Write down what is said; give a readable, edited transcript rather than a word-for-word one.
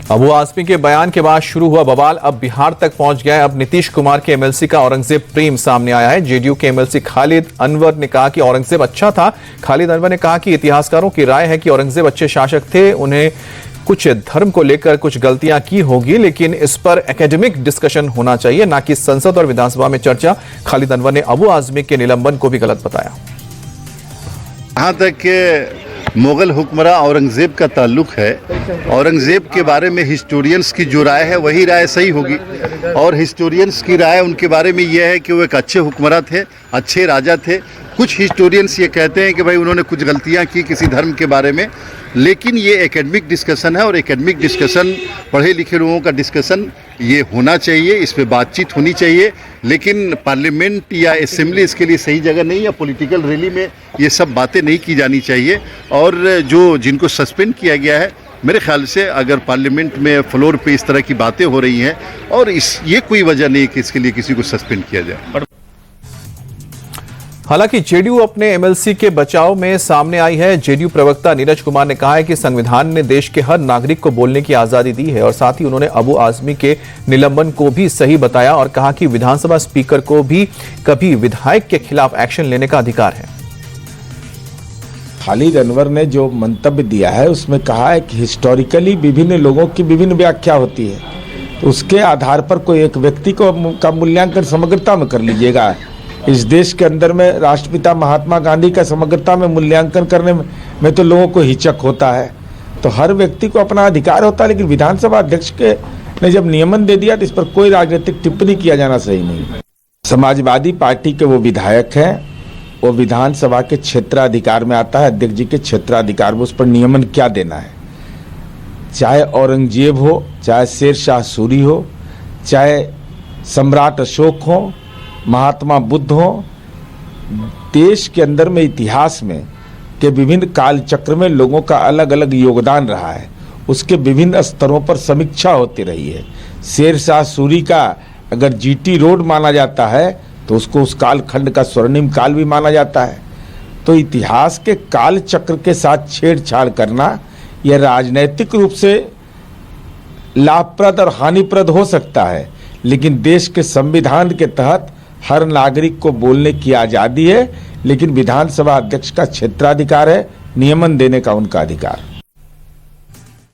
अबू आजमी के बयान के बाद शुरू हुआ बवाल अब बिहार तक पहुंच गया है। अब नीतीश कुमार के एमएलसी का औरंगजेब प्रेम सामने आया है। जेडीयू के एमएलसी खालिद अनवर ने कहा कि औरंगजेब अच्छा था। खालिद अनवर ने कहा कि इतिहासकारों की राय है कि औरंगजेब अच्छे शासक थे, उन्हें कुछ धर्म को लेकर कुछ गलतियां की होगी, लेकिन इस पर एकेडमिक डिस्कशन होना चाहिए, ना कि संसद और विधानसभा में चर्चा। खालिद अनवर ने अबू आजमी के निलंबन को भी गलत बताया। जहाँ तक मुगल हुक्मरान औरंगजेब का ताल्लुक है, औरंगजेब के बारे में हिस्टोरियंस की जो राय है वही राय सही होगी। और हिस्टोरियंस की राय उनके बारे में यह है कि वो एक अच्छे हुक्मरान थे, अच्छे राजा थे। कुछ हिस्टोरियंस ये कहते हैं कि भाई उन्होंने कुछ गलतियां की किसी धर्म के बारे में, लेकिन ये एकेडमिक डिस्कशन है और एकेडमिक डिस्कशन, पढ़े लिखे लोगों का डिस्कशन ये होना चाहिए, इस पे बातचीत होनी चाहिए। लेकिन पार्लियामेंट या असेंबली इसके लिए सही जगह नहीं है। पॉलिटिकल रैली में ये सब बातें नहीं की जानी चाहिए। और जो जिनको सस्पेंड किया गया है, मेरे ख्याल से अगर पार्लियामेंट में फ्लोर पे इस तरह की बातें हो रही हैं और ये कोई वजह नहीं कि इसके लिए किसी को सस्पेंड किया जाए। हालांकि जेडीयू अपने एमएलसी के बचाव में सामने आई है। जेडीयू प्रवक्ता नीरज कुमार ने कहा है कि संविधान ने देश के हर नागरिक को बोलने की आजादी दी है और साथ ही उन्होंने अबू आजमी के निलंबन को भी सही बताया और कहा कि विधानसभा स्पीकर को भी कभी विधायक के खिलाफ एक्शन लेने का अधिकार है। खालिद अनवर ने जो मंतव्य दिया है उसमें कहा है कि हिस्टोरिकली विभिन्न लोगों की विभिन्न व्याख्या होती है, तो उसके आधार पर कोई एक व्यक्ति का मूल्यांकन समग्रता में कर लीजिएगा। इस देश के अंदर में राष्ट्रपिता महात्मा गांधी का समग्रता में मूल्यांकन करने में तो लोगों को हिचक होता है। तो हर व्यक्ति को अपना अधिकार होता है, लेकिन विधानसभा अध्यक्ष ने जब नियमन दे दिया तो इस पर कोई राजनीतिक टिप्पणी किया जाना सही नहीं। समाजवादी पार्टी के वो विधायक हैं, वो विधानसभा के क्षेत्राधिकार में आता है। अध्यक्ष जी के क्षेत्राधिकार में उस पर नियमन क्या देना है। चाहे औरंगजेब हो, चाहे शेर शाह सूरी हो, चाहे सम्राट अशोक हो, महात्मा बुद्ध हो, देश के अंदर में इतिहास में के विभिन्न काल चक्र में लोगों का अलग अलग योगदान रहा है। उसके विभिन्न स्तरों पर समीक्षा होती रही है। शेर शाह सूरी का अगर जीटी रोड माना जाता है तो उसको उस काल खंड का स्वर्णिम काल भी माना जाता है। तो इतिहास के काल चक्र के साथ छेड़छाड़ करना यह राजनैतिक रूप से लाभप्रद और हानिप्रद हो सकता है, लेकिन देश के संविधान के तहत हर नागरिक को बोलने की आज़ादी है। लेकिन विधानसभा अध्यक्ष का क्षेत्राधिकार है, नियमन देने का उनका अधिकार।